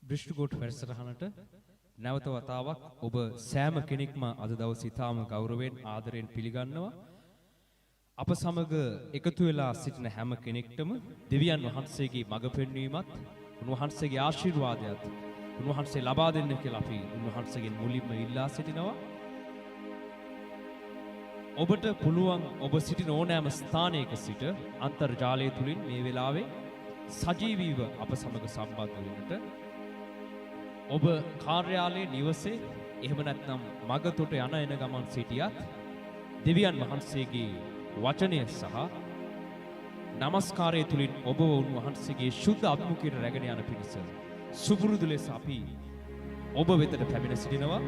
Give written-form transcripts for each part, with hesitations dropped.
දෘෂ්ටිකෝට වැඩසටහනට නැවත වතාවක් ඔබ සෑම කෙනෙක්ම අද දවසේ ඊටාම ගෞරවයෙන් ආදරයෙන් පිළිගන්නවා. අප සමග එකතු වෙලා සිටින හැම කෙනෙක්ටම දෙවියන් වහන්සේගේ මඟ පෙන්වීමත් උන්වහන්සේගේ ආශිර්වාදයත් උන්වහන්සේ ලබා දෙන්න කියලා අපි උන්වහන්සේගෙන් මුලින්ම ඉල්ලා සිටිනවා. ඔබට පුළුවන් ඔබ සිටින ඕනෑම ස්ථානයක සිට අන්තර්ජාලය තුලින් මේ වෙලාවේ සජීවීව අප සමග සම්බන්ධ වෙන්නට ඔබ කාර්යාලයේ නිවසේ එහෙම නැත්නම් මගතොට යන එන ගමන් සිටියත් දෙවියන් වහන්සේගේ වචනය සහ නමස්කාරය තුලින් ඔබ උන්වහන්සේගේ ශුද්ධ අභිමුඛයට රැගෙන යන පිණිස සුපුරුදු ලෙස අපි ඔබ වෙතට පැමිණ සිටිනවා.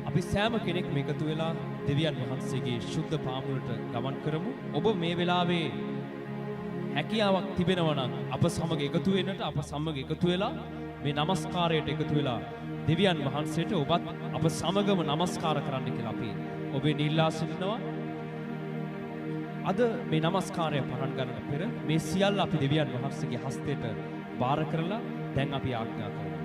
අපි සෑම කෙනෙක්ම එකතු වෙලා දෙවියන් වහන්සේගේ ශුද්ධ පාමුලට ගමන් කරමු. ඔබ මේ වෙලාවේ හැකියාවක් තිබෙනවා නම් අප සමග එකතු වෙන්නට අප සමග එකතු වෙලා මේ নমස්කාරයට එකතු වෙලා දෙවියන් වහන්සේට ඔබත් අප සමගම নমස්කාර කරන්න කියලා අපි ඔබේ නිල්ලා සිටිනවා. අද මේ নমස්කාරය පටන් ගන්නට පෙර මේ සියල්ල අපි දෙවියන් වහන්සේගේ හස්තයට බාර කරලා දැන් අපි ආඥා කරමු.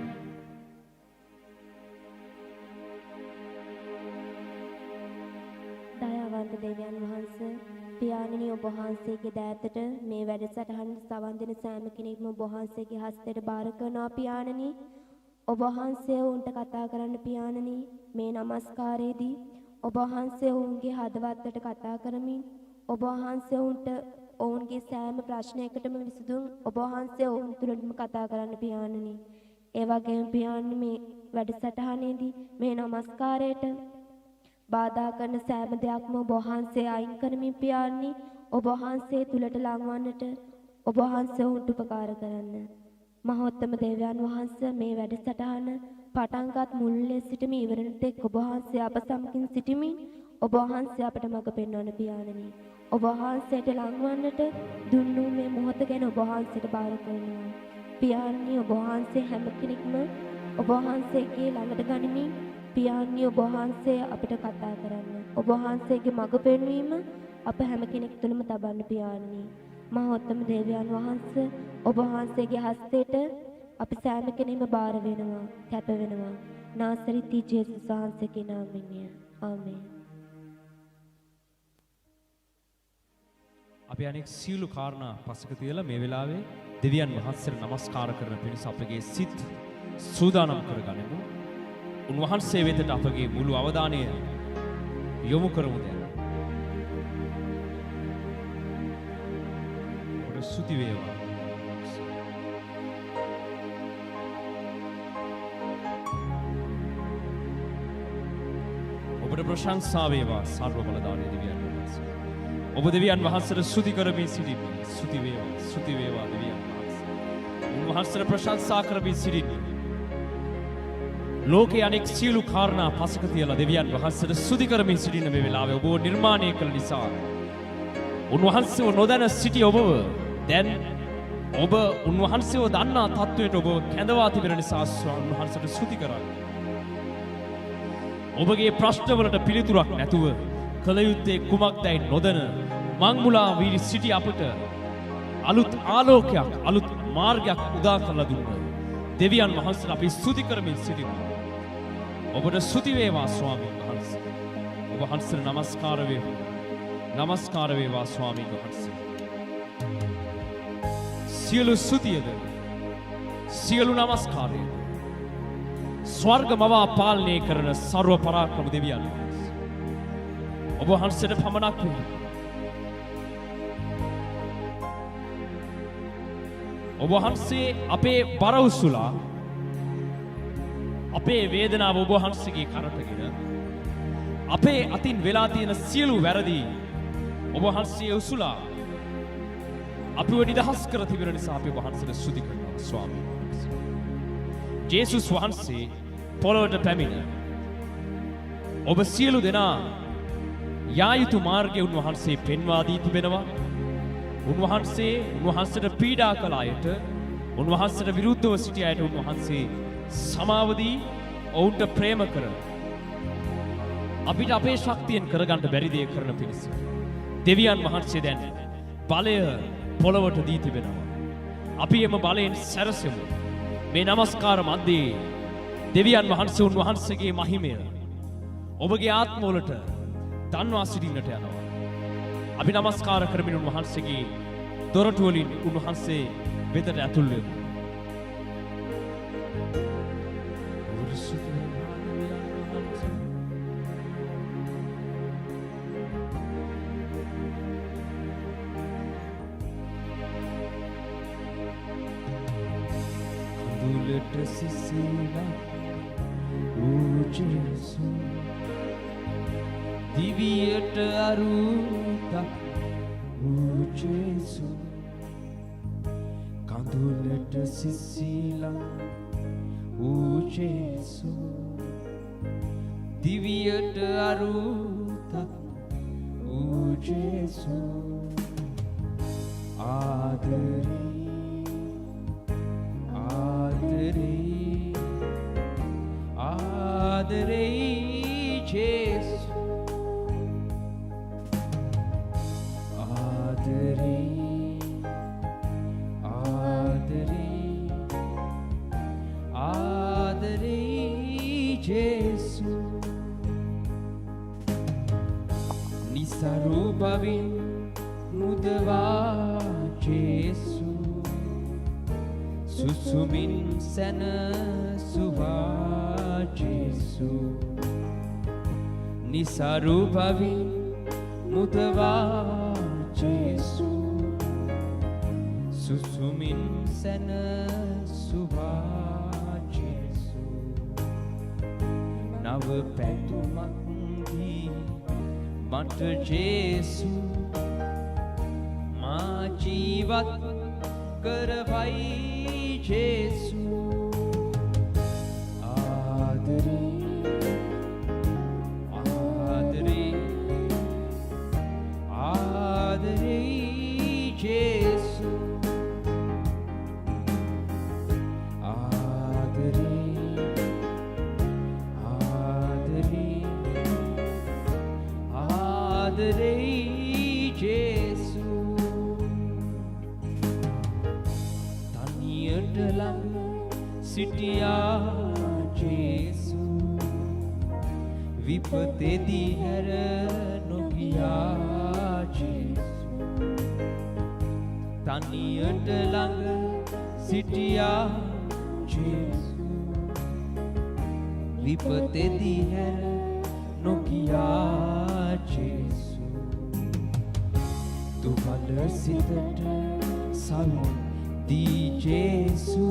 දයාවන්ත දෙවියන් වහන්සේ පියාණනි ඔබ වහන්සේගේ දෑතට මේ වැඩසටහන සවන් දෙන සෑම කෙනෙක්ම ඔබ වහන්සේගේ හස්තයට බාර කරනවා පියාණනි. ඔබ වහන්සේ උන්ට කතා කරන්න පියාණනි. මේ নমස්කාරයේදී ඔබ වහන්සේ ඔවුන්ගේ හදවතට කතා කරමින් ඔබ වහන්සේ උන්ට ඔවුන්ගේ සෑම ප්‍රශ්නයකටම විසඳුම් ඔබ වහන්සේ ඔවුන් තුළටම කතා කරන්න පියාණනි. ඒ වගේම පියාණනි මේ වැඩසටහනේදී මේ নমස්කාරයට බාධා කරන සෑම දෙයක්ම ඔබ වහන්සේ අයින් කරමින් පියාණනි ඔබ වහන්සේ තුලට ලංවන්නට ඔබ වහන්සේ උන්ට උපකාර කරන්න. මහෝත්තම දේවයන් වහන්සේ මේ වැඩසටහන පටන්ගත් මුල්ලේ සිටම ඉවරනට එක් ඔබ වහන්සේ අප සමගින් සිටමින් ඔබ වහන්සේ අපට මඟ පෙන්වන්න පියාණනි. ඔබ වහන්සේට ලංවන්නට දුන්නු මේ මොහොත ගැන ඔබ වහන්සේට බාර කරනවා. පියාණනි ඔබ වහන්සේ හැම කෙනෙක්ම ඔබ වහන්සේගේ ළඟට ගනිමින් පියාණනි ඔබ වහන්සේ අපිට කතා කරන්න. ඔබ වහන්සේගේ මඟ පෙන්වීම අප හැම කෙනෙක් තුළම තබන්න පියාණනි. මහෝත්තම දේවයන් වහන්සේ ඔබ වහන්සේගේ හස්තයට අපි සෑම කෙනෙක්ම බාර වෙනවා, කැප වෙනවා. නාසරිති ජේසුස් වහන්සේගේ නාමයෙන්. ආමේන්. අපි අනෙක් සියලු කාරණා පසක තියලා මේ වෙලාවේ දෙවියන් වහන්සේට নমස්කාර කරන පිණිස අපගේ සිත් සූදානම් කරගනිමු. උන්වහන්සේ වෙතට අපගේ මුළු අවධානය යොමු කරමු දැන්. ඔබට ස්තුති වේවා. ඔබට ප්‍රශංසා වේවා සර්ව බලධාරී දෙවියන් වහන්සේ. ඔබ දෙවියන් වහන්සේට ස්තුති කරමින් සිටින්න. ස්තුති වේවා. ස්තුති වේවා දෙවියන් වහන්සේ. උන්වහන්සේට ප්‍රශංසා කරමින් සිටින්න. ලෝකයේ අනෙක් සියලු කාරණා පසක තියලා දෙවියන් වහන්සේට ස්තුති කරමින් සිටින මේ වෙලාවේ ඔබව නිර්මාණය කළ නිසා උන්වහන්සේව නොදැන සිටි ඔබව දැන් ඔබ උන්වහන්සේව දන්නා තත්වයට ඔබ කැඳවා තිබෙන නිසා උන්වහන්සේට ස්තුති කරන්න. ඔබගේ ප්‍රශ්නවලට පිළිතුරක් නැතුව කල යුත්තේ කුමක්දයි නොදැන මංමුලා වී සිටි අපට අලුත් ආලෝකයක් අලුත් මාර්ගයක් උදා කරලා දුන්නා. දෙවියන් වහන්සේට අපි ස්තුති කරමින් සිටිමු. ඔබට ස්තුති වේවා ස්වාමීන් වහන්සේ. ඔබ වහන්සේට নমස්කාර වේවා. নমස්කාර වේවා ස්වාමීන් වහන්සේ. සියලු ස්තුතියද සියලු নমස්කාරය ස්වර්ග මවා පාලනය කරන සර්ව පරාක්‍රම දෙවියන් වහන්සේ. ඔබ වහන්සේට පමණක් වේවා. ඔබ වහන්සේ අපේ බර උසුලා අපේ වේදනාව ඔබ වහන්සේගේ කරටගෙන අපේ අතින් වෙලා තියෙන සියලු වැරදි ඔබ වහන්සේ උසුලා අපිව නිදහස් කර තිබෙන නිසා අපි ඔබ වහන්සේට ස්තුති කරනවා ස්වාමීන් වහන්සේ. ජේසුස් වහන්සේ පොළොවට පැමිණ ඔබ සියලු දෙනා යා යුතු මාර්ගය උන්වහන්සේ පෙන්වා දී තිබෙනවා. උන්වහන්සේට පීඩා කළ අයට උන්වහන්සේට විරුද්ධව සිටි අයට උන්වහන්සේ සමාව දී ඔවුන්ට ප්‍රේම කර අපිට අපේ ශක්තියෙන් කරගන්න බැරි දේ කරන පිණිස දෙවියන් වහන්සේ දැන් බලය පොළවට දී තිබෙනවා. අපි එම බලයෙන් සැරසෙමු. මේ নমස්කාර මැද්දේ දෙවියන් වහන්සේ උන්වහන්සේගේ මහිමය ඔබගේ ආත්මවලට දන්වා සිටින්නට යනවා. අපි নমස්කාර කරමින් උන්වහන්සේගේ දොරටු වලින් උන්වහන්සේ වෙතට ඇතුල් වෙමු. කඳුලට සිසිලා වූ ජේසු දිවියට අරුතක් වූ ජේසු කඳුලට සිසිලා වූ ජේසු දිවියට අරුතක් වූ ජේසු ආදරේ ආදරේ ජේසු ආදරේ ජේසු නිසරු බවින් මුදවා ජේසු සුසුමින් සැනසුවා ජේසු නිසරු බවින් මුදවා ජේසු සුසුමින් සැනසුවා ජේසු නව පැතුමක් දී මට ජේසු මා ජීවත් කරවයි ජේසු ආදරේ ජේසු ආදරේ ජේසු තනියට ළඟ සිටියා ජේසු විපතේදී හැර නොගියා ජේසු තනියට ළඟ සිටියා ජේසු විපතේදී හැර නොගියා ජේසු දුබල සිතට සල් දී ජේසු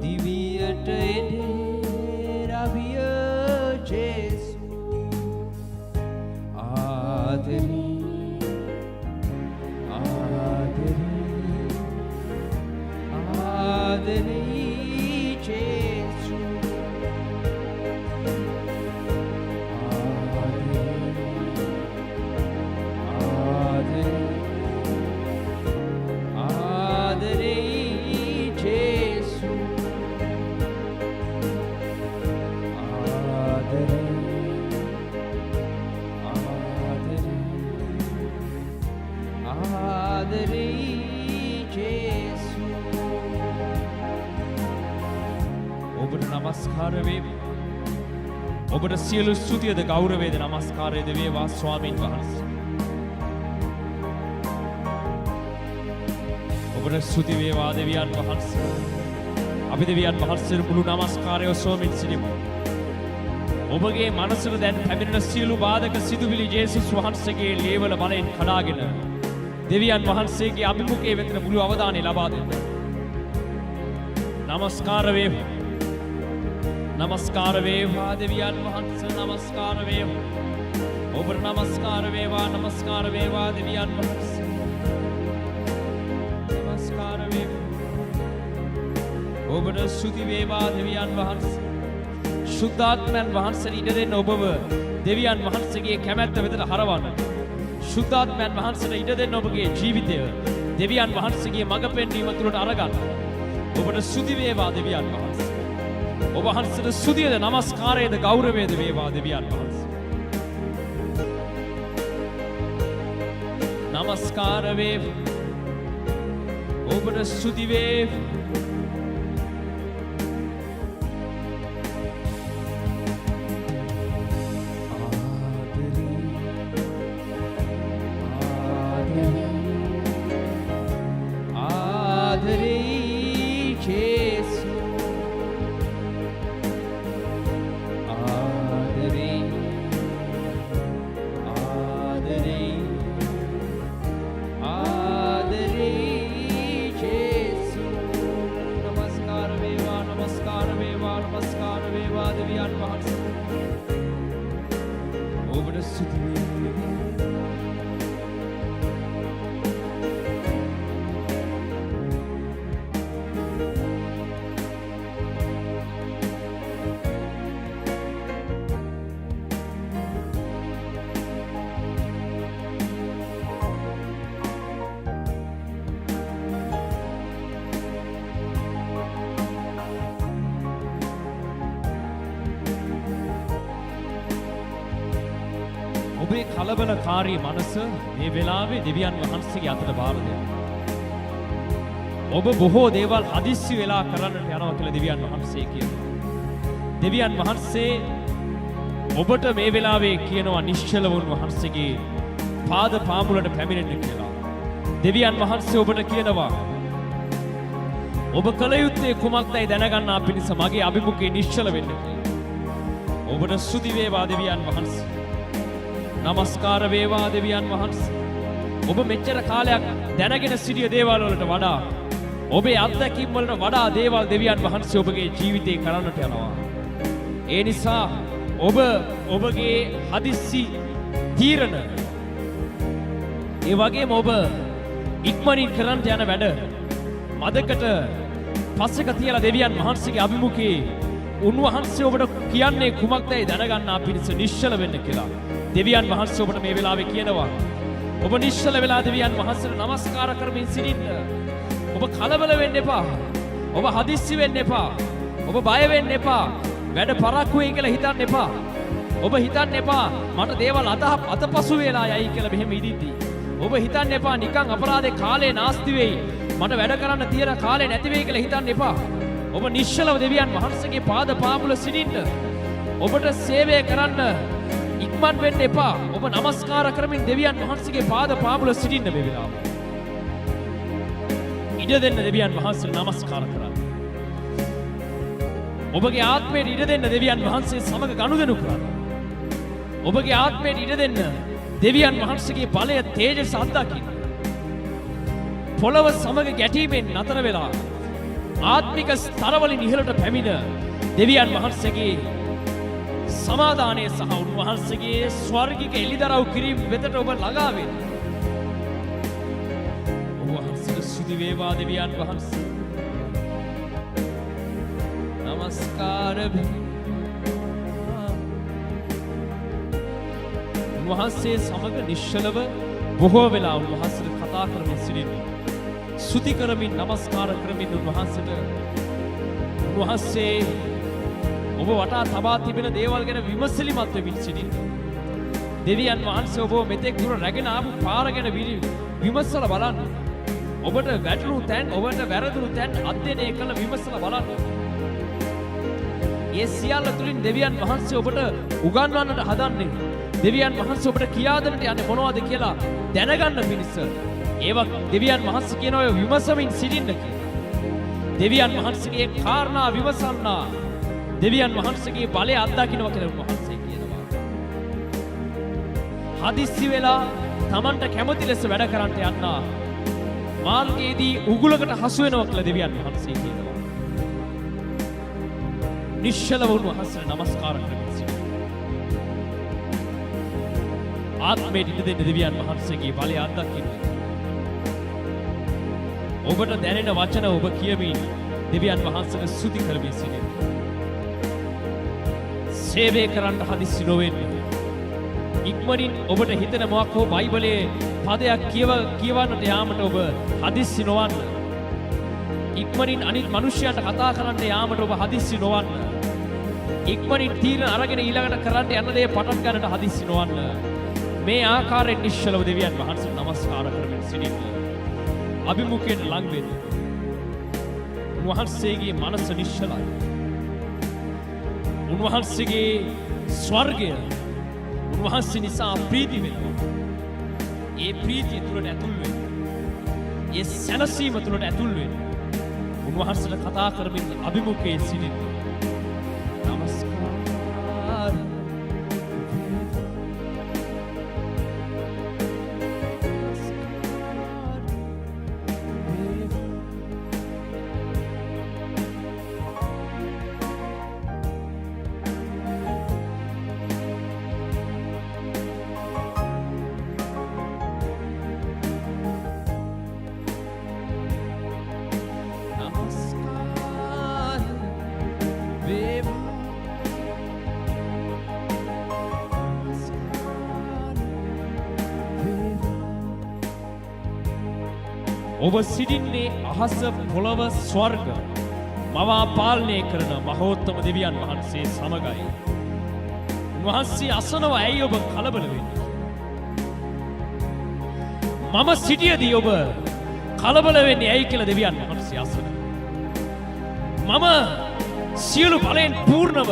දිවියට එඩේ රවිය ජේසු ආදරේ ජේසු ඔබට නමස්කාර වේවා. ඔබට සියලු ස්තුතියද ගෞරවයද නමස්කාරයද වේවා ස්වාමීන් වහන්සේ. ඔබට ස්තුති වේවා දෙවියන් වහන්සේ. අපි දෙවියන් වහන්සේට මුළු නමස්කාරය ඔසවමින් සිටිමු. ඔබගේ මනසට දැන් පැමිණෙන සියලු බාධක සිදුවිලි ජේසුස් වහන්සේගේ ලේවල බලයෙන් කඩාගෙන දෙවියන් වහන්සේගේ අභිමුඛයේ වෙත මුළු අවධානය ලබා දෙන්න. නමස්කාර වේවා. නමස්කාර වේවා දෙවියන් වහන්සේ නමස්කාර වේවා. ඔබට නමස්කාර වේවා නමස්කාර වේවා දෙවියන් වහන්සේ. නමස්කාර වේවා. ඔබට ස්තුති වේවා දෙවියන් වහන්සේ. සුද්ධාත්මයන් වහන්සේ ඉඩ දෙන්න ඔබව දෙවියන් වහන්සේගේ කැමැත්ත වෙතට හරවන්න. සුද්ධාත්මයන් වහන්සේට ඉඩ දෙන්න ඔබගේ ජීවිතය දෙවියන් වහන්සේගේ මඟ පෙන්වීම තුළට අරගන්න. ඔබට ස්තුති වේවා දෙවියන් වහන්සේ. ඔබ වහන්සේට ස්තුතියද නමස්කාරයද ගෞරවයද වේවා දෙවියන් වහන්සේ. නමස්කාර වේවා. ඔබට ස්තුති වේවා. ඔබේ කලබලකාරී මනස මේ වෙලාවේ දෙවියන් වහන්සේගේ අතට බාර දෙන්න. ඔබ බොහෝ දේවල් හදිස්සි වෙලා කරන්නට යනවා කියලා දෙවියන් වහන්සේ කියනවා. දෙවියන් වහන්සේ ඔබට මේ වෙලාවේ කියනවා නිශ්චල වුන් වහන්සේගේ පාද පාමුලට පැමිණෙන්න කියලා. දෙවියන් වහන්සේ ඔබට කියනවා ඔබ කල යුත්තේ කුමක්දයි දැනගන්නා පිණිස මගේ අභිමුඛයේ නිශ්චල වෙන්න කියලා. ඔබට ස්තුති වේවා දෙවියන් වහන්සේ. නමස්කාර වේවා දෙවියන් වහන්සේ. ඔබ මෙච්චර කාලයක් දැනගෙන සිටිය දේවල් වලට වඩා ඔබේ අත්දැකීම් වලට වඩා දේවල් දෙවියන් වහන්සේ ඔබගේ ජීවිතේ කරන්නට යනවා. ඒ නිසා ඔබගේ හදිස්සි තීරණ ඒ වගේම ඔබ ඉක්මනින් කරන්න යන වැඩ මදකට පස්සක තියලා දෙවියන් වහන්සේගේ අභිමුඛයේ උන්වහන්සේ ඔබට කියන්නේ කුමක්දයි දැනගන්නා පිණිස නිශ්චල වෙන්න කියලා. දෙවියන් වහන්සේ ඔබට මේ වෙලාවේ කියනවා ඔබ නිශ්චල වෙලා දෙවියන් වහන්සේට নমස්කාර කරමින් සිටින්න. ඔබ කලබල වෙන්න එපා. ඔබ හදිස්සි වෙන්න එපා. ඔබ බය වෙන්න එපා. වැඩ පරක්කු වෙයි කියලා හිතන්න එපා. ඔබ හිතන්න එපා මට දේවල් අතපසු වෙලා යයි කියලා මෙහෙම ඉදිද්දී. ඔබ හිතන්න එපා නිකන් අපරාධේ කාලේ නාස්ති වෙයි. මට වැඩ කරන්න තියෙන කාලේ නැති වෙයි කියලා හිතන්න එපා. ඔබ නිශ්චලව දෙවියන් වහන්සේගේ පාද පාමුල සිටින්න. ඔබට සේවය කරන්න ඉක්මන් වෙන්න එපා. ඔබ নমස්කාර කරමින් දෙවියන් වහන්සේගේ පාද පාමුල සිටින්න මේ වෙලාව. ඉඩ දෙන්න දෙවියන් වහන්සේට নমස්කාර කරන්න. ඔබගේ ආත්මයට ඉඩ දෙන්න දෙවියන් වහන්සේ සමග ගනුදෙනු කරන්න. ඔබගේ ආත්මයට ඉඩ දෙන්න දෙවියන් වහන්සේගේ බලය තේජස අත්දකින්න. පොළව සමග ගැටීමෙන් නතර වෙලා ආත්මික ස්තරවලින් ඉහළට පැමිණ දෙවියන් වහන්සේගේ සමාදානය සහ උන්වහන්සේගේ ස්වර්ගික එළිදරව් කිරීම වෙතට ඔබ ළඟා වෙන්න. ඔබ වහන්සේට ස්තුති වේවා දෙවියන් වහන්සේ. නමස්කාර වේවා. උන්වහන්සේ සමග නිශ්චලව බොහෝ වෙලා උන්වහන්සේට කතා කරමින් සිටින්න. ස්තුති කරමින් নমස්කාර කරමින් උන්වහන්සේ ඔබ වටා තබා තිබෙන දේවල් ගැන විමසිලිමත් වෙමින් සිටින්න. දෙවියන් වහන්සේ ඔබ මෙතෙක් දුර රැගෙන ආපු පාර ගැන විමසලා බලන්න. ඔබට වැටුණු තැන්, ඔබට වැරදුණු තැන් අධ්‍යයනය කළ විමසලා බලන්න. ඒ සියල්ල තුලින් දෙවියන් වහන්සේ ඔබට උගන්වන්නට හදන්නේ. දෙවියන් වහන්සේ ඔබට කියා දෙන්නට යන්නේ මොනවද කියලා දැනගන්න පිණිස. ඒවා දෙවියන් වහන්සේ කියන ඔය විමසමින් සිටින්න කියලා. දෙවියන් වහන්සේගේ කාරණා විමසන්නා. දෙවියන් වහන්සේගේ බලය අත්දකින්නවා කියලා උන්වහන්සේ කියනවා. හදිස්සි වෙලා Tamanට කැමති ලෙස වැඩ කරන්නට යන්නා. මාර්ගයේදී උගුලකට හසු වෙනවා කියලා දෙවියන් වහන්සේ කියනවා. නිශ්චලව උන්වහන්සේට নমස්කාර කරමින් සිටින්න. ආත්මයට ඉඩ දෙන්න දෙවියන් වහන්සේගේ බලය අත්දකින්න. ඔබට දැනෙන වචන ඔබ කියමින් දෙවියන් වහන්සේට ස්තුති කරමින් සිටින්න. සේවය කරන්න හදිස්සි නොවෙන්න. ඉක්මනින් ඔබට හිතෙන මොකක් හෝ බයිබලයේ පදයක් කියවන්නට යාමට ඔබ හදිස්සි නොවන්න. ඉක්මනින් අනිත් මිනිසයන්ට කතා කරන්න යාමට ඔබ හදිස්සි නොවන්න. ඉක්මනින් තීරණ අරගෙන ඊළඟට කරන්න යන දේ පටන් ගන්නට හදිස්සි නොවන්න. මේ ආකාරයෙන් නිශ්චලව දෙවියන් වහන්සේට নমස්කාර කරමින් සිටින්න. අභිමුඛයට ලං වෙන්න. උන්වහන්සේගේ මනස නිශ්චලයි. උන්වහන්සේගේ ස්වර්ගය උන්වහන්සේ නිසා ප්‍රීති වෙනවා. ඒ ප්‍රීතිය තුළට ඇතුල් වෙන්න. ඒ සැනසීම තුළට ඇතුල් වෙන්න. උන්වහන්සේට කතා කරමින් අභිමුඛයේ සිටින්න. නමස්කාර ඔබ සිටින්නේ අහස පොළව ස්වර්ග මවා පාලනය කරන මහෝත්තම දෙවියන් වහන්සේ සමගයි. උන්වහන්සේ අසනවා ඇයි ඔබ කලබල වෙන්නේ? මම සිටියදී ඔබ කලබල වෙන්නේ ඇයි කියලා දෙවියන් වහන්සේ අසනවා. මම සියලු බලෙන් පූර්ණව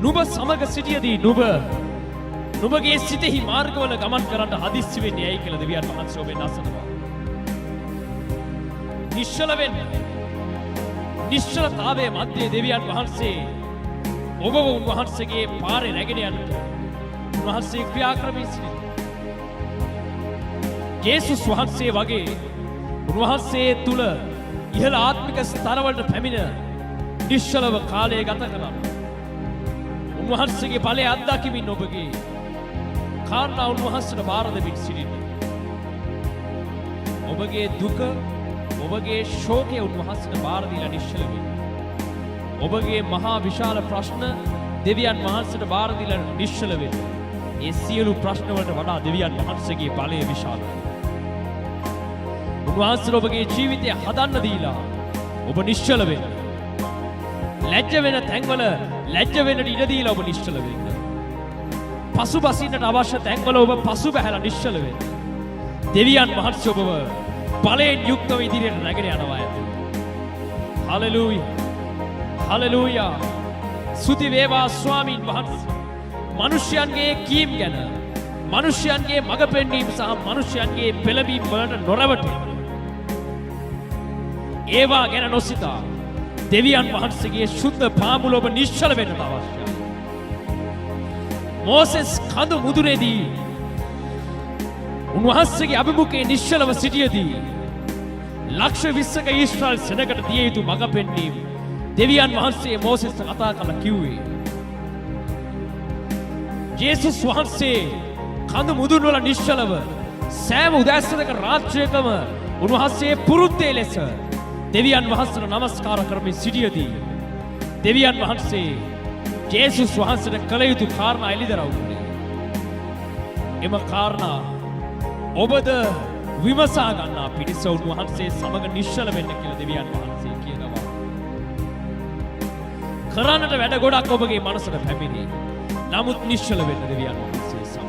නුඹ සමග සිටියදී නුඹගේ සිතෙහි මාර්ගවල ගමන් කරන්න හදිස්සි වෙන්නේ ඇයි කියලා දෙවියන් වහන්සේ ඔබෙන් අසනවා. නිශ්චල වෙන්න. නිශ්චලතාවයේ මැදේ දෙවියන් වහන්සේ ඔබව උන්වහන්සේගේ පාරේ රැගෙන යන්න උන්වහන්සේ ක්‍රියා කරමින් සිටිනවා. යේසුස් වහන්සේ වගේ උන්වහන්සේ තුල ඉහළ ආත්මික ස්තරවලට පැමිණ නිශ්චලව කාලය ගත කරන්න. උන්වහන්සේගේ ඵලයේ අත්දැකීමින් ඔබගේ කාරණා උන්වහන්සේට බාර දෙමින් සිටින්න. ඔබගේ දුක ඔබගේ ශෝකය උන්වහන්සේට බාර දීලා නිශ්චල වෙන්න. ඔබගේ මහා විශාල ප්‍රශ්න දෙවියන් වහන්සේට බාර දීලා නිශ්චල වෙන්න. ඒ සියලු ප්‍රශ්න වලට වඩා දෙවියන් වහන්සේගේ බලය විශාලයි. උන්වහන්සේ ඔබගේ ජීවිතය හදන්න දීලා ඔබ නිශ්චල වෙන්න. ලැජ්ජ වෙන තැන්වල ලැජ්ජ වෙන්නට ඉඩ දීලා ඔබ නිශ්චල වෙන්න. පසුබසින්නට අවශ්‍ය තැන්වල ඔබ පසු බැහැලා නිශ්චල වෙන්න. දෙවියන් වහන්සේ ඔබව බලයෙන් යුක්තව ඉදිරියට රැගෙන යනවා ඇත. හලෙලූයා. හලෙලූයා. ස්තුති වේවා ස්වාමීන් වහන්සේ. මිනිසයන්ගේ කීම් ගැන, මිනිසයන්ගේ මඟ පෙන්වීම සහ මිනිසයන්ගේ පෙළඹීම් වලට නොරවටෙන්න. ඒවා ගැන නොසිතා දෙවියන් වහන්සේගේ සුද්ධ පාමුල ඔබ නිශ්චල වෙන්න අවශ්‍යයි. මෝසෙස් කඳු මුදුනේදී උන්වහන්සේගේ අභිමුඛයේ නිශ්චලව සිටියදී ලක්ෂ 20ක ඊශ්‍රායල් සෙනගට දිය යුතු මඟ පෙන්වීම දෙවියන් වහන්සේ මෝසෙස්ට කතා කරලා කිව්වේ. යේසුස් වහන්සේ කඳු මුදුන් වල නිශ්චලව සෑම උදෑසනක රාත්‍රියකම උන්වහන්සේ පුරුද්දේ ලෙස දෙවියන් වහන්සේට නමස්කාර කරමින් සිටියදී දෙවියන් වහන්සේ යේසුස් වහන්සේට කළ යුතු කාරණා එළිදරව් කළේ. එම කාරණා ඔබද විමසා ගන්නා පිණිස උන්වහන්සේ සමග නිශ්චල වෙන්න කියලා දෙවියන් වහන්සේ කියනවා. කරන්නට වැඩ ගොඩක් ඔබගේ මනසට පැමිණි. නමුත් නිශ්චල වෙන්න දෙවියන් වහන්සේ සමග.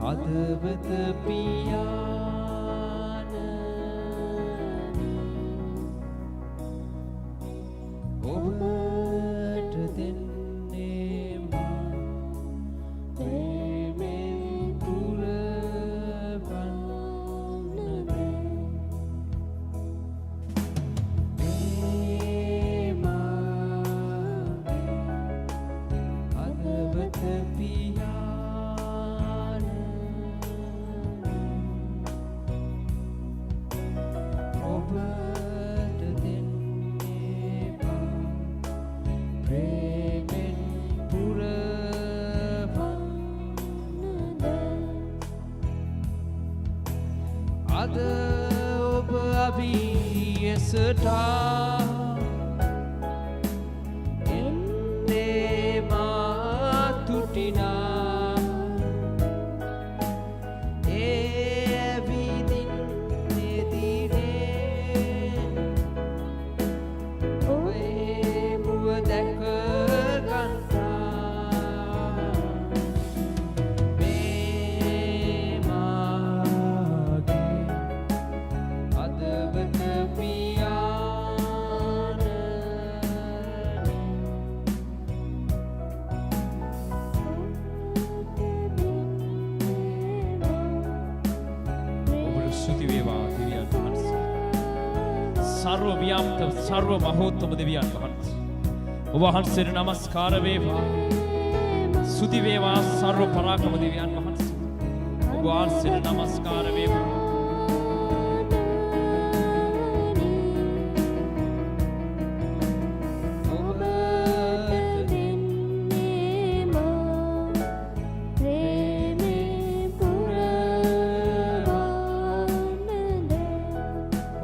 හදවත පියාන ඔබට දෙන්නේ ප්‍රේමෙන් පුරවන්නද මේ මාගේ වෙත පියාණන් ඔබට දෙන්නේ ප්‍රේමෙන් පුරවන්නද අද ඔබ අභියසට එන්නේ මා තුටිනා ඒ ඇවිදින්නේ දිනේ ඔබේ මුව දැක ගන්නා මේ මාගේ අදවත පියාණන් ඔබට ස්තුති වේවා දෙවියන් වහන්සේ සර්ව ව්‍යාප්ත සර්ව මහෝත්තම දෙවියන් වහන්සේ ඔබ වහන්සේට නමස්කාර වේවා ස්තුති වේවා සර්ව පරාක්‍රම දෙවියන් වහන්සේ ඔබ වහන්සේට නමස්කාර වේවා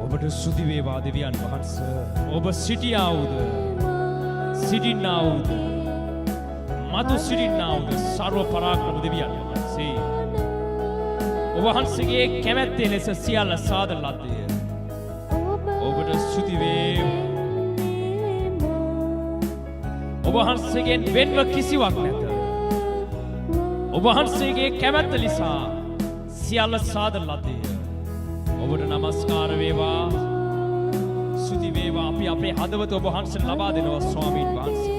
ඔබට ස්තුති වේවා දෙවියන් වහන්සේ ඔබ සිටියා වූද සිටින්නා වූද මතු සිටින්නා වූද සර්ව පරාක්‍රම දෙවියන් වහන්සේ ඔබ වහන්සේගේ කැමැත්තේ ලෙස සියල්ල සාදන ලද්දේ ඔබට ස්තුති වේවා ඔබ වහන්සේගෙන් වෙන්ව කිසිවක් නැත ඔබ වහන්සේගේ කැමැත්ත නිසා සියල්ල සාදන ලද්දේ ඔබට නමස්කාර වේවා ස්තුති වේවා අපි අපේ හදවත ඔබ වහන්සේට ලබා දෙනවා ස්වාමීන් වහන්සේ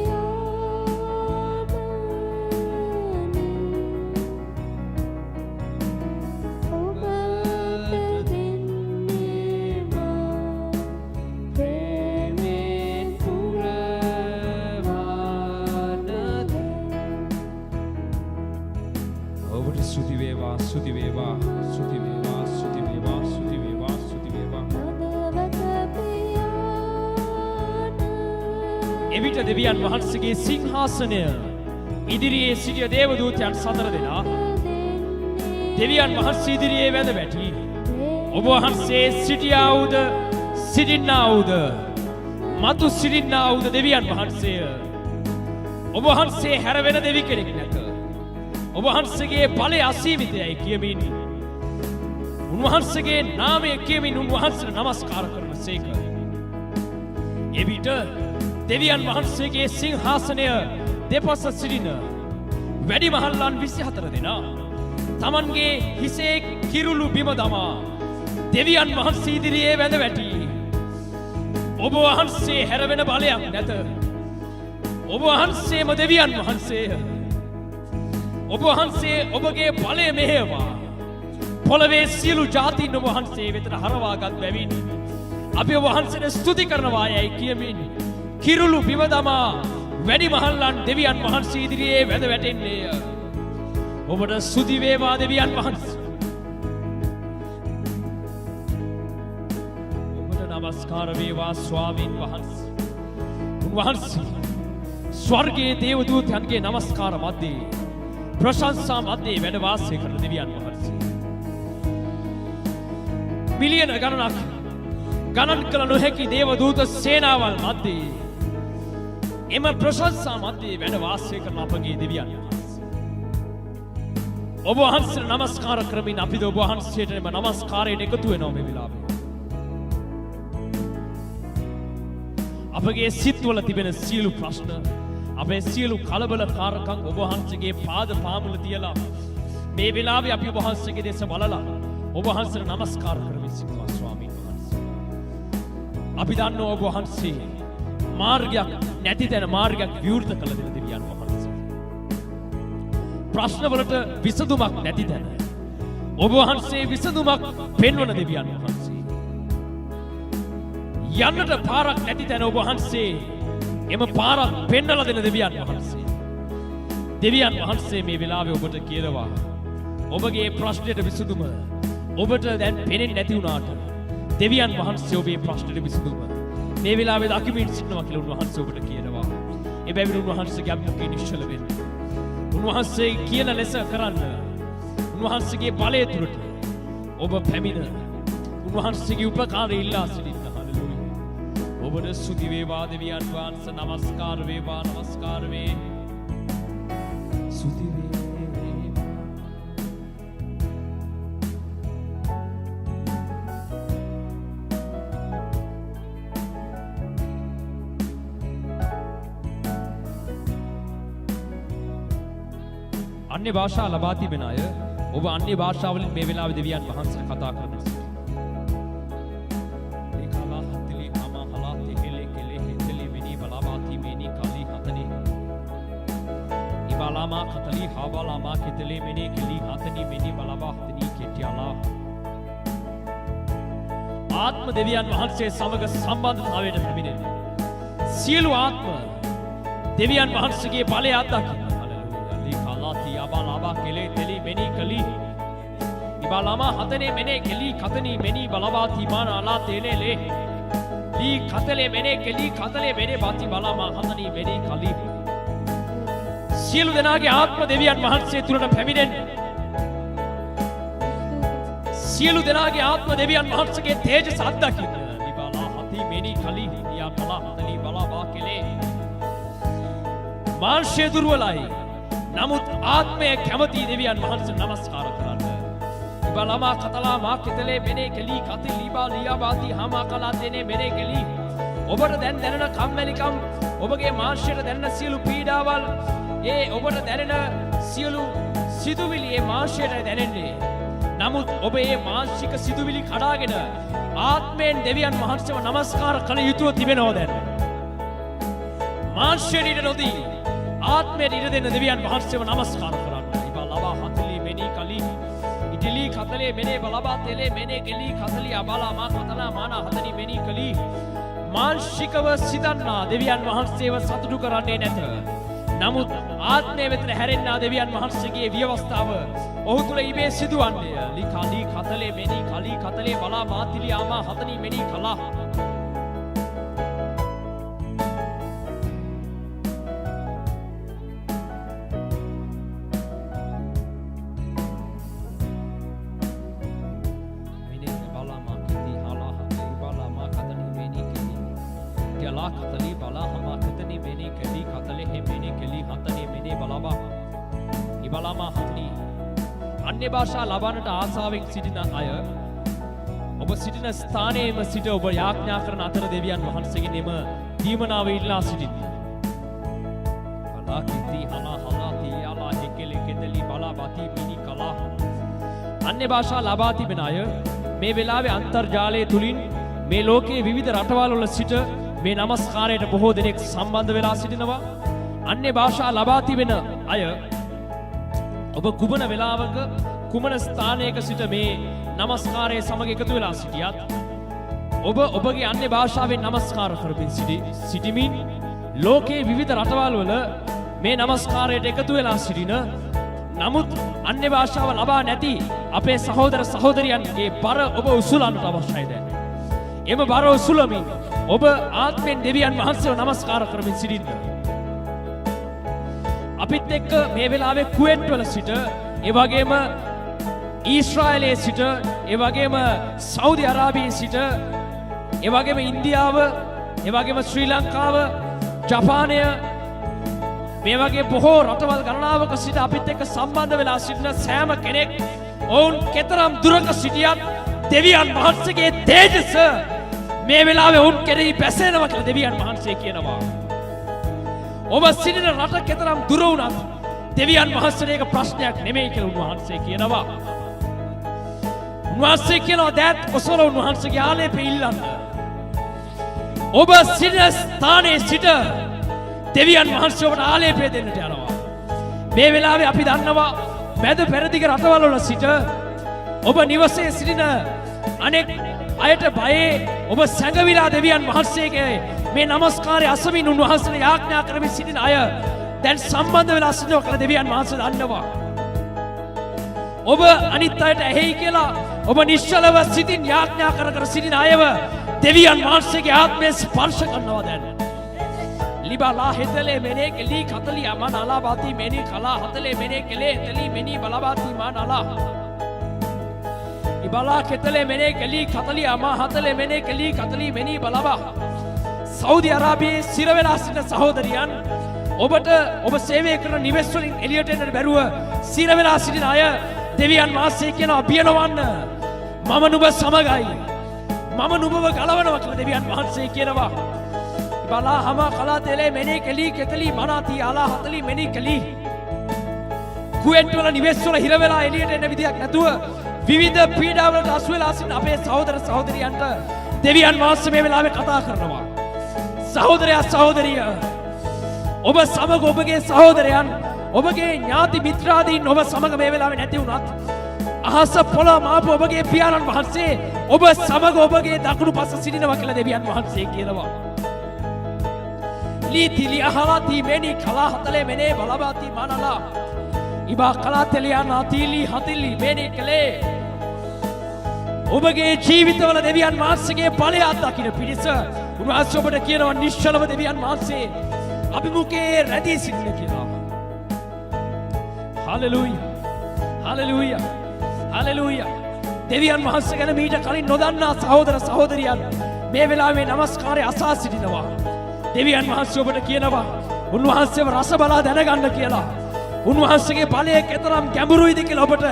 ඔබට ස්තුති වේවා ස්තුති වේවා ස්තුති වේවා ස්තුති වේවා ස්තුති වේවා ස්තුති වේවා එවිට දෙවියන් වහන්සේගේ සිංහාසනය ඉදිරියේ සිටිය දේවදූතයන් සතර දෙනා දෙවියන් වහන්සේ ඉදිරියේ වැඳ වැටි ඔබ වහන්සේ සිටියා වූද සිටින්නා වූද මතු සිටින්නා වූද දෙවියන් වහන්සේය ඔබ වහන්සේ හැර වෙන දෙවි කෙනෙක් නැත ඔබ වහන්සේගේ බලය අසීමිතයි කියමින් උන්වහන්සේගේ නාමය කියමින් උන්වහන්සේට නමස්කාර කරන සේක එවිට දෙවියන් වහන්සේගේ සිංහාසනය දෙපස සිටින වැඩිමහල්ලන් 24 දෙනා තමන්ගේ හිසේ කිරුළු බිම දමා දෙවියන් වහන්සේ ඉදිරියේ වැඳ වැටි ඔබ වහන්සේ හැරවෙන බලයක් නැත ඔබ වහන්සේම දෙවියන් වහන්සේය ඔබ වහන්සේ ඔබගේ බලය මෙහෙයවා පොළවේ සියලු ජාතීන් ඔබ වහන්සේ වෙතට හරවාගත් බැවින් අපි ඔබ වහන්සේට ස්තුති කරනවා යයි කියමින් කිරුළු බිම දමා වැඩිමහල්ලන් දෙවියන් වහන්සේ ඉදිරියේ වැඳ වැටෙන්නේය ඔබට ස්තුති වේවා දෙවියන් වහන්සේ ඔබට නමස්කාර වේවා ස්වාමීන් වහන්සේ උන්වහන්සේ ස්වර්ගයේ දේවදූතයන්ගේ නමස්කාර මැද්දේ ප්‍රශංසා මැද්දේ වැඩ වාසය කරන දෙවියන් වහන්සේ මිලියන ගණනක් ගණන් කළ නොහැකි දේවදූත සේනාවල් මැද්දේ එම ප්‍රශංසා මැද්දේ වැඩ වාසය කරන අපගේ දෙවියන් වහන්සේ ඔබ වහන්සේට නමස්කාර කරමින් අපිද ඔබ වහන්සේට එම නමස්කාරයෙන් එකතු වෙනවා මේ වෙලාවේ අපගේ සිත්වල තිබෙන සියලු ප්‍රශ්න අපේ සියලු කලබලකාරකම් ඔබ වහන්සේගේ පාද පාමුල තියලා මේ වෙලාවේ අපි ඔබ වහන්සේගේ දේශ බලලා ඔබ වහන්සේට නමස්කාර කරමින් සිටිනවා ස්වාමීන් වහන්සේ. අපි දන්නවා ඔබ වහන්සේ මාර්ගයක් නැති තැන මාර්ගයක් විවෘත කළ දෙන දෙවියන් වහන්සේ. ප්‍රශ්න වලට විසඳුමක් නැති තැන ඔබ වහන්සේ විසඳුමක් පෙන්වන දෙවියන් වහන්සේ. යන්නට පාරක් නැති තැන ඔබ වහන්සේ එම පාරක් පෙන්වලා දෙන දෙවියන් වහන්සේ. දෙවියන් වහන්සේ මේ වෙලාවේ ඔබට කියනවා ඔබගේ ප්‍රශ්නෙට විසඳුම ඔබට දැන් පේන්නේ නැති වුණාට දෙවියන් වහන්සේ ඔබේ ප්‍රශ්නෙට විසඳුම මේ වෙලාවේ දකිමින් සිටිනවා කියලා උන්වහන්සේ ඔබට කියනවා. ඒ බැවින් උන්වහන්සේගේ අභිමුඛය නිශ්චල වෙන්න. උන්වහන්සේ කියන ලෙස කරන්න. උන්වහන්සේගේ බලය තුරට ඔබ පැමිණ උන්වහන්සේගේ උපකාරය ඉල්ලා සිටින්න. හලෙලූයා. ඔබට ස්තුති වේවා දෙවියන් වහන්සේ. නමස්කාර වේවා. නමස්කාර වේ. ස්තුති වේවා. अन्य भाषा लबाती बनाय ඔබ अन्य භාෂාවලින් මේ වෙලාවේ දෙවියන් වහන්සේ කතා කරනවා. ඒකලා හතලි අමා හලා තෙහෙලේ කෙලේ හෙතලි මිනි බලාබාති මිනි කලි හතනි ඉබලාමා හතලි හාබලාමා කෙතලේ මිනි කෙලි හතනි මිනි බලාබා හතනි කෙටියලා ආත්ම දෙවියන් වහන්සේ සමග සම්බන්ධතාවයට පැමිණෙන්නේ. සියලු ආත්ම දෙවියන් වහන්සේගේ බලය අත්දකින්න. Balaba kele teli meni kali ibalama hatane mene keli katani meni balaba timana ala tele le li katale mene keli katale mene bati balama hatani meni kali සියලු දෙනාගේ ආත්ම දෙවියන් වහන්සේ තුරට පැමිණෙන්න. සියලු දෙනාගේ ආත්ම දෙවියන් වහන්සේගේ තේජස අත්දකින්න. ඉබලා හති meni kali යා බලා hatani balaba kele මාංශය දුර්වලයි. නමුත් ආත්මය කැමති දෙවියන් වහන්සේ නමස්කාර කරන්න. ඉබලමා කතලා මා කිතලේ මෙනේ කෙලි කති ලීබා ලියාබාති හමා කලා තෙනේ මෙනේ කෙලි ඔබට දැන් දැනෙන කම්මැලිකම් ඔබගේ මාංශයට දැනෙන සියලු පීඩාවල් ඒ ඔබට දැනෙන සියලු සිතුවිලි ඒ මාංශයට දැනෙන්නේ. නමුත් ඔබ මේ මාංශික සිතුවිලි කඩාගෙන ආත්මයෙන් දෙවියන් වහන්සේව නමස්කාර කළ යුතුව තිබෙනවා දැන්. මාංශයට ඉඩ නොදී ආත්මයට ඉඩ දෙන්න දෙවියන් වහන්සේව නමස්කාර කරන්න. ඉබලවා හතලි මෙනි කලි ඉතිලි කතලේ මෙනේ බලබා තෙලේ මෙනේ කෙලි කතලි අබලා මා කතලා මානා හතනි මෙනි කලි මාංශිකව සිතන්නා දෙවියන් වහන්සේව සතුටු කරන්නේ නැත. නමුත් ආත්මය වෙතට හැරෙන්නා දෙවියන් වහන්සේගේ ව්‍යවස්ථාව ඔහු තුල ඉබේ සිදුවන්නේ. ලි කලි කතලේ මෙනි කලි කතලේ බලා මාතිලි ආමා හතනි මෙනි කලා अन्य भाषा ලබන්නට ආසාවෙන් සිටින අය ඔබ සිටින ස්ථානයේම සිට ඔබ යාඥා කරන අතර දෙවියන් වහන්සේගෙන් එම දීමනාව ඉල්ලා සිටින්න. බලාකිති හලා හලාති යාලා හෙකෙලෙ කෙදලි බලාබති මිනි කලා अन्य भाषा ලබා තිබෙන අය මේ වෙලාවේ අන්තර්ජාලය තුලින් මේ ලෝකයේ විවිධ රටවල් වල සිට මේ নমස්කාරයට බොහෝ දෙනෙක් සම්බන්ධ වෙලා සිටිනවා. अन्य भाषा ලබා තිබෙන අය ඔබ කුමන වෙලාවක කුමන ස්ථානයක සිට මේ নমස්කාරයේ සමග එකතු වෙලා සිටියත් ඔබ ඔබගේ අන්‍ය භාෂාවෙන් নমස්කාර කරමින් සිටිමින් ලෝකයේ විවිධ රටවල් වල මේ নমස්කාරයට එකතු වෙලා සිටින නමුත් අන්‍ය භාෂාව ලබා නැති අපේ සහෝදර සහෝදරියන්ගේ බර ඔබ උසුලන්නට අවශ්‍යයි දැන්. එම බර උසුලමින් ඔබ ආත්මෙන් දෙවියන් වහන්සේව নমස්කාර කරමින් සිටින්න. අපිත් එක්ක මේ වෙලාවේ කුවේට් වල සිට ඒ වගේම ඊශ්‍රායලයේ සිට ඒ වගේම සෞදි අරාබියේ සිට ඒ වගේම ඉන්දියාව ඒ වගේම ශ්‍රී ලංකාව ජපානය මේ වගේ බොහෝ රටවල් ගණනාවක සිට අපිත් එක්ක සම්බන්ධ වෙලා සිටින සෑම කෙනෙක් ඔවුන් කෙතරම් දුරක සිටියත් දෙවියන් වහන්සේගේ තේජස මේ වෙලාවේ ඔවුන් කෙරෙහි බැසෙනවා කියලා දෙවියන් වහන්සේ කියනවා. ඔබ සිටින රට කෙතරම් දුර වුණත් දෙවියන් වහන්සේට ඒක ප්‍රශ්නයක් නෙමෙයි කියලා උන්වහන්සේ කියනවා. උන්වහන්සේ කියනවා දැත් ඔසවල උන්වහන්සේගේ ආලේපය ඉල්ලන්න. ඔබ සිටින ස්ථානයේ සිට දෙවියන් වහන්සේ ඔබට ආලේපය දෙන්නට යනවා. මේ වෙලාවේ අපි දන්නවා මැද පෙරදිග රටවල් වල සිට ඔබ නිවසේ සිටින අනෙක් අයට බයේ ඔබ සැඟවිලා දෙවියන් වහන්සේගේ මේ নমස්කාරය අසමින් උන්වහන්සේට යාඥා කරමින් සිටින අය දැන් සම්බන්ධ වෙලා සිටිනවා කියලා දෙවියන් වහන්සේ දන්නවා. ඔබ අනිත් අයට ඇහෙයි කියලා ඔබ නිශ්චලව සිටින් යාඥා කර කර සිටින අයව දෙවියන් වහන්සේගේ ආත්මය ස්පර්ශ කරනවා දැන්. ලිබලා හෙතලේ මෙනේ කෙලී කතලි අමන අලාබාති මෙනේ කලා හතලේ මෙනේ කෙලේ තලි මෙනි බලබාති මාන අලා. ඉබලා කෙතලේ මෙනේ කෙලී කතලි අමා හතලේ මෙනේ කෙලී කතලි මෙනි බලබා. සෞදි අරාබියේ සිර වෙලා සිටින සහෝදරියන් ඔබට ඔබ සේවය කරන නිවෙස් වලින් එළියට එන්න බැරුව සිර වෙලා සිටින අය දෙවියන් වහන්සේ කියනවා බියනවන්න මම නුඹ සමගයි මම නුඹව ගලවනවා කියලා දෙවියන් වහන්සේ කියනවා. බලා හම කලා තෙලේ මෙනේ කෙලී කෙතලි මනාති ආලා හතලි මෙනි කෙලී. කුවේට් වල නිවෙස් වල හිර වෙලා එළියට එන්න විදියක් නැතුව විවිධ පීඩාවලට අසු වෙලා සිටින අපේ සහෝදර සහෝදරියන්ට දෙවියන් වහන්සේ මේ වෙලාවේ කතා කරනවා. සහෝදරයා සහෝදරිය ඔබ සමග ඔබගේ සහෝදරයන් ඔබගේ ඥාති මිත්‍රාදීන් ඔබ සමග මේ වෙලාවේ නැති වුණත් අහස පොළොව මාපු ඔබගේ පියාණන් වහන්සේ ඔබ සමග ඔබගේ දකුණු පස සිටිනවා කියලා දෙවියන් වහන්සේ කියනවා. ලීතිලි අහලාති මෙනි කලා හතලේ මෙනේ බලබාති මානලා ඉබා කලා තෙලියා නාතිලි හතිලි මෙනි කලේ ඔබගේ ජීවිතවල දෙවියන් වහන්සේගේ බලය අත්දකින්න පිණිස උන්වහන්සේ ඔබට කියනවා නිශ්චලව දෙවියන් වහන්සේ අභිමුඛයේ රැඳී සිටින්න කියලා. Hallelujah hallelujah hallelujah. දෙවියන් වහන්සේ ගැන මීට කලින් නොදන්නා සහෝදර සහෝදරියන් මේ වෙලාවේ নমස්කාරය අසා සිටිනවා. දෙවියන් වහන්සේ ඔබට කියනවා උන්වහන්සේව රස බලා දැනගන්න කියලා. උන්වහන්සේගේ බලය කෙතරම් ගැඹුරුයිද කියලා ඔබට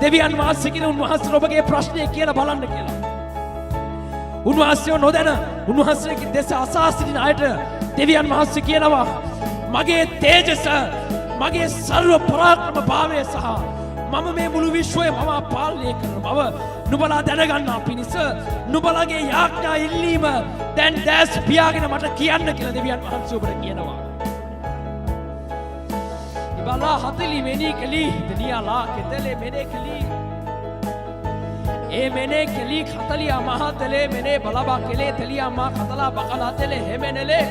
දෙවියන් වහන්සේ කියන උන්වහන්සේ ඔබගේ ප්‍රශ්නේ කියලා බලන්න කියලා. උන්වහන්සේව නොදැන උන්වහන්සේගේ දෙස අසා සිටින අයට දෙවියන් වහන්සේ කියනවා මගේ තේජස මගේ සර්ව පරාක්‍රම භාවය සහ මම මේ මුළු විශ්වය මම පාලනය කරන බව නුඹලා දැනගන්නා පිණිස නුඹලාගේ යාඥා ඉල්ලීම දැන් දැස් පියාගෙන මට කියන්න කියලා දෙවියන් වහන්සේ ඔබට කියනවා. ඉබලා හතලි මෙනි කලි දනියාලා කෙතලේ මෙනේ කලි ඒ මෙනේ කලි හතලියා මහතලේ මෙනේ බලබා කෙලේ තලියා මා කතලා බකලා තලේ හෙමෙනලේ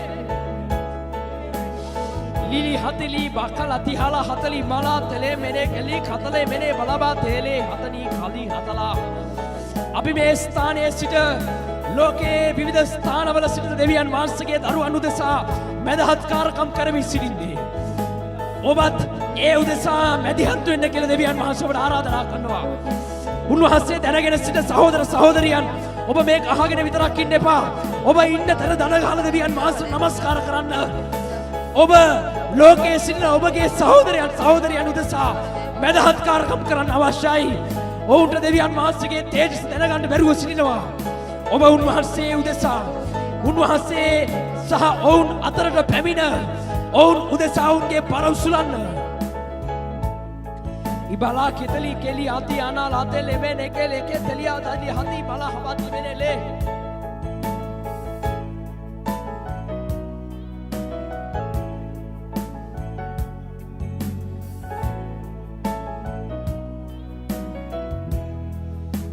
ලිලි හතලි බකලා තිහලා හතලි මලා තලේ මෙනේ කලි කතලේ මෙනේ බලබා තේලේ හතනි කලි හතලා. අපි මේ ස්ථානයේ සිට ලෝකයේ විවිධ ස්ථානවල සිටින දෙවියන් වහන්සේගේ දරුවන් උදෙසා මැදහත්කාරකම් කරමින් සිටින්නේ. ඔබත් ඒ උදෙසා මැදිහත් වෙන්න කියලා දෙවියන් වහන්සේ ඔබට ආරාධනා කරනවා. උන්වහන්සේ දැනගෙන සිට සහෝදර සහෝදරියන් ඔබ මේක අහගෙන විතරක් ඉන්න එපා. ඔබ ඉන්න තැන දන ගහලා දෙවියන් වහන්සේට නමස්කාර කරන්න. ඔබ ලෝකයේ සිටින ඔබගේ සහෝදරයන් සහෝදරියන් උදෙසා මැදහත්කාරකම් කරන්න අවශ්‍යයි. ඔවුන්ට දෙවියන් වහන්සේගේ තේජස දැනගන්න බැරුව සිටිනවා. ඔබ උන්වහන්සේ උදෙසා උන්වහන්සේ සහ ඔවුන් අතරට පැමිණ ඔවුන් උදෙසා ඔවුන්ගේ බර උසුලන්න. ඉබලා කෙතලි කෙලි අති අනාලා තෙලෙ මෙනේ කෙලේ කෙතලියා දලි හති බලා හවත් මෙනේලේ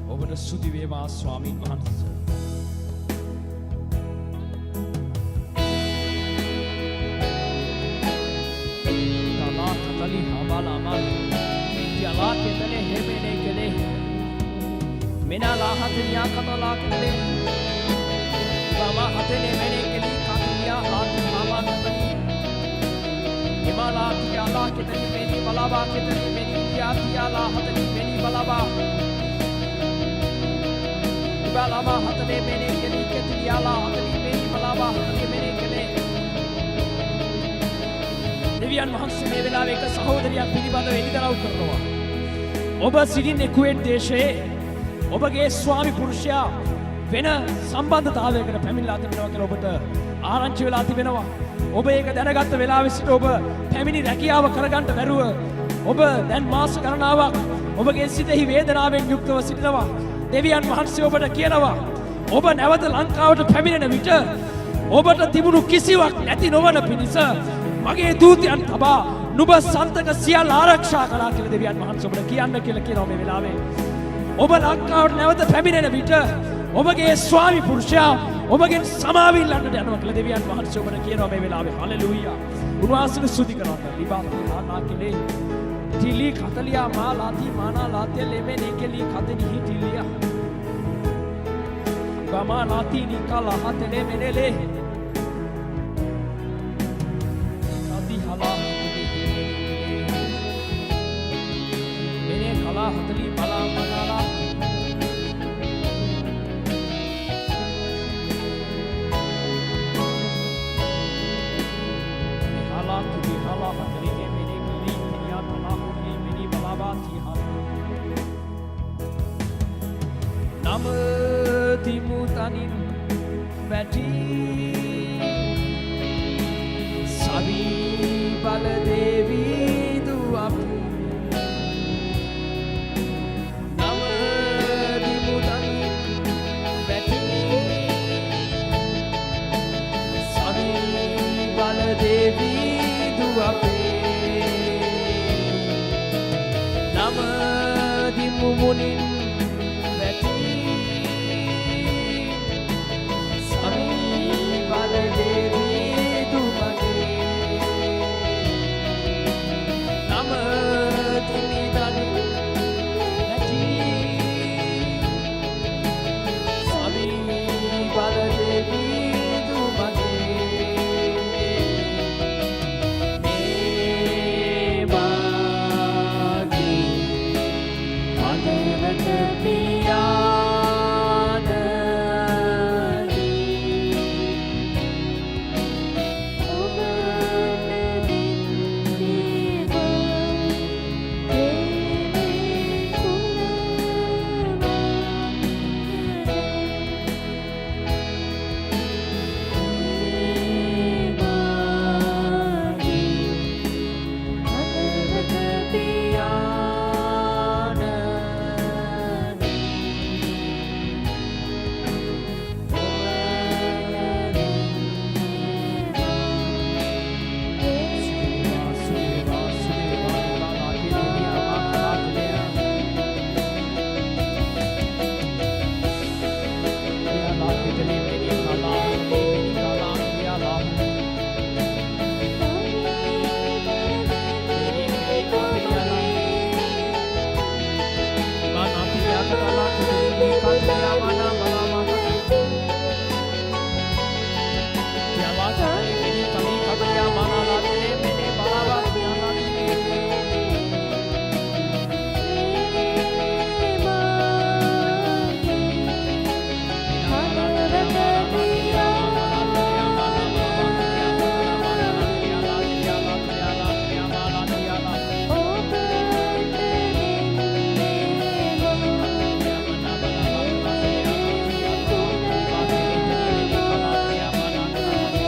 ඔබට සුදි වේවා ස්වාමීන් වහන්සේ. තලා කතලි හබලා අමල් යලා කෙතලේ හෙමෙනේ කෙලේ මෙනාලා හතලියා කතලා කෙලේ බබා හතලේ මෙනේ කෙලි කතියා හාති හාමා කතලි එමාලා තියාලා කෙතලි මෙනි බලබා කෙතලි මෙනි තියාලා හතලි මෙනි බලබා ඉබලබා හතලේ මෙනේ කෙලි කෙතියාලා හතලි මෙනි බලබා හතලි මෙනේ කෙලේ. දෙවියන් වහන්සේ මේ වෙලාවේ එක සහෝදරියක් පිළිබඳව එළිදරව් කරනවා. ඔබ සිටින්නේ කුවේට් දේශයේ ඔබගේ ස්වාමි පුරුෂයා වෙන සම්බන්ධතාවයකට පැමිණලා තිබෙනවා කියලා ඔබට ආරංචි වෙලා තිබෙනවා. ඔබ ඒක දැනගත්ත වෙලාවෙ සිට ඔබ පැමිණි රැකියාව කරගන්න බැරුව ඔබ දැන් මාස ගණනාවක් ඔබගේ සිතෙහි වේදනාවෙන් යුක්තව සිටිනවා. දෙවියන් වහන්සේ ඔබට කියනවා ඔබ නැවත ලංකාවට පැමිණෙන විට ඔබට තිබුණු කිසිවක් නැති නොවන පිණිස මගේ දූතයන් තබා නුඹ සන්තක සියල්ල ආරක්ෂා කළා කියලා දෙවියන් වහන්සේ ඔබට කියන්න කියලා කියනවා මේ වෙලාවේ. ඔබ ලංකාවට නැවත පැමිණෙන විට ඔබගේ ස්වාමි පුරුෂයා ඔබගෙන් සමාව ඉල්ලන්නට යනවා කියලා දෙවියන් වහන්සේ ඔබට කියනවා මේ වෙලාවේ. හලෙලූයා. උන්වහන්සේට ස්තුති කරනවා. ලිබාති ආනා කෙලේ තිලි කතලියා මා ලාති මානා ලාතිය ලෙමේ නෙකලි කතනි හිටිලියා. ගමා ලාති නිකලා හතලේ මෙනෙලේ. සති හලා මෙනේ කලා හතලි බලා මනාලා Timutanin bati Sabi Baladevi duapu Nama Timutanin bati Sabi Baladevi duapu Nama Timumunin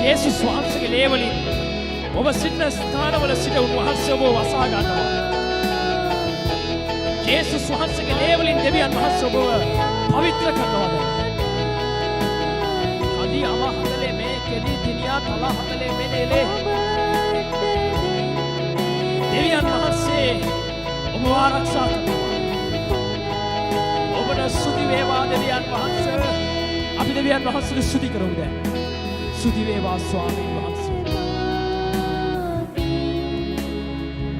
යේසුස් වහන්සේගේ ලේවලින් ඔබ සිටින ස්ථානවල සිට උන්වහන්සේ ඔබව වසා ගන්නවා. යේසුස් වහන්සේගේ ලේවලින් දෙවියන් වහන්සේ ඔබව පවිත්‍ර කරනවා. අදී අමහතලේ මේ කෙලි දිනියා තල හතලේ මෙනෙලේ දෙවියන් වහන්සේ ඔබව ආරක්ෂා කරනවා. ඔබට ස්තුති වේවා දෙවියන් වහන්සේ. අපි දෙවියන් වහන්සේට ස්තුති කරමු දැන්. ස්තුති වේවා ස්වාමීන් වහන්සේ.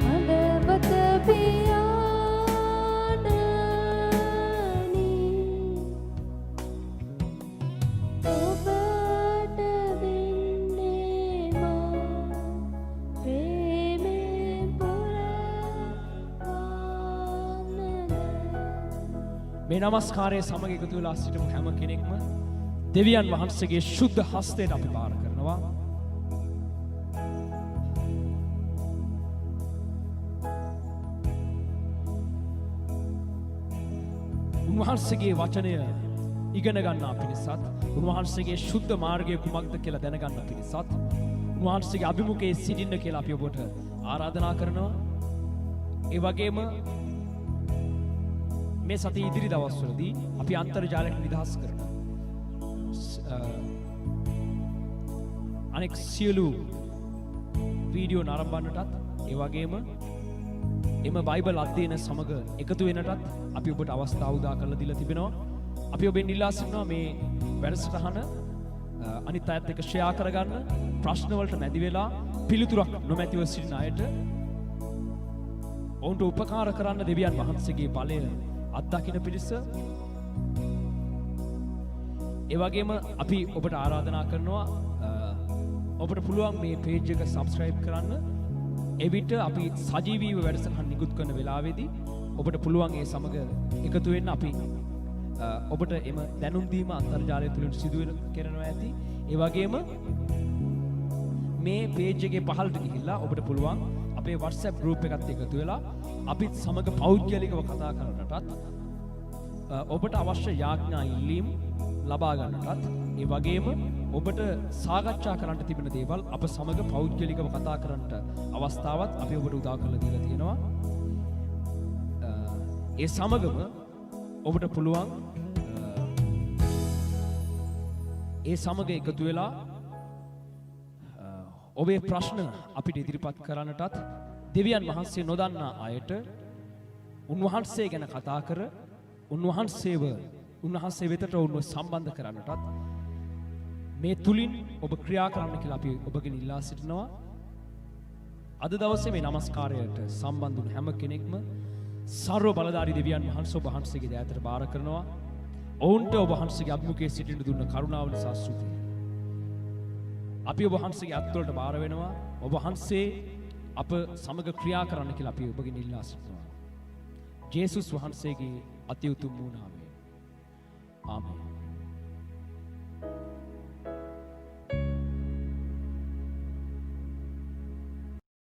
අදබත පියාණනි ඔබට වෙන්නේ මා ප්‍රේමෙන් පුරවන්න මේ නමස්කාරයේ සමග එකතු වෙලා සිටමු හැම කෙනෙක්ම දෙවියන් වහන්සේගේ ශුද්ධ හස්තයට අපි බාර කරනවා. උන්වහන්සේගේ වචනය ඉගෙන ගන්නා පිණිසත් උන්වහන්සේගේ ශුද්ධ මාර්ගය කුමක්ද කියලා දැනගන්න පිණිසත් උන්වහන්සේගේ අභිමුඛයේ සිටින්න කියලා අපි ඔබට ආරාධනා කරනවා. ඒ වගේම මේ සතිය ඉදිරි දවස්වලදී අපි අන්තර්ජාලයට නිදහස් කරනවා. අනෙක් සියලු වීඩියෝ නරඹන්නටත් ඒ වගේම එම බයිබල් අධ්‍යයන සමග එකතු වෙනටත් අපි ඔබට අවස්ථාව උදා කරලා දීලා තිබෙනවා. අපි ඔබෙන් ඉල්ලා සිටිනවා මේ වැඩසටහන අනිත් අයත් එක්ක ෂෙයා කරගන්න, ප්‍රශ්න වලට මැදි වෙලා පිළිතුරක් නොමැතිව සිටින අයට ඔවුන්ට උපකාර කරන්න දෙවියන් වහන්සේගේ බලය අත්දකින්න පිණිස ඒ වගේම අපි ඔබට ආරාධනා කරනවා ඔබට පුළුවන් මේ පේජ් එක සබ්ස්ක්‍රයිබ් කරන්න. එවිට අපි සජීවීව වැඩසටහන් නිකුත් කරන වෙලාවේදී ඔබට පුළුවන් ඒ සමග එකතු වෙන්න. අපි ඔබට එම දැනුම් දීම අන්තර්ජාලය තුලින් සිදු කරනවා ඇති. ඒ වගේම මේ පේජ් එකේ පහළට ගිහිල්ලා ඔබට පුළුවන් අපේ WhatsApp group එකත් එකතු වෙලා අපිත් සමග පෞද්ගලිකව කතා කරන්නටත් ඔබට අවශ්‍ය යාඥා ඉල්ලීම් ලබා ගන්නටත් ඒ වගේම ඔබට සාකච්ඡා කරන්න තිබෙන දේවල් අප සමග පෞද්ගලිකව කතා කරන්නට අවස්ථාවක් අපි ඔබට උදා කරලා දීලා තියෙනවා. ඒ සමගම ඔබට පුළුවන් ඒ සමග එකතු වෙලා ඔබේ ප්‍රශ්න අපිට ඉදිරිපත් කරන්නටත් දෙවියන් වහන්සේ නොදන්නා අයට උන්වහන්සේ ගැන කතා කර උන්වහන්සේ වෙතට ඔවුන්ව සම්බන්ධ කරන්නටත් මේ තුලින් ඔබ ක්‍රියා කරන්න කියලා අපි ඔබගෙන් ඉල්ලා සිටිනවා. අද දවසේ මේ নমස්කාරයට සම්බන්ධ වුණු හැම කෙනෙක්ම සර්ව බලධාරී දෙවියන් වහන්සේ ඔබ වහන්සේගේ දයාවට බාර කරනවා. ඔවුන්ට ඔබ වහන්සේගේ අභිමුඛයේ සිටින්න දුන්න කරුණාව නිසා ස්තුතියි. අපි ඔබ වහන්සේගේ අත්වලට බාර වෙනවා. ඔබ වහන්සේ අප සමග ක්‍රියා කරන්න කියලා අපි ඔබගෙන් ඉල්ලා සිටිනවා. ජේසුස් වහන්සේගේ අති උතුම් වූ නාමයෙන්. ආමේන්.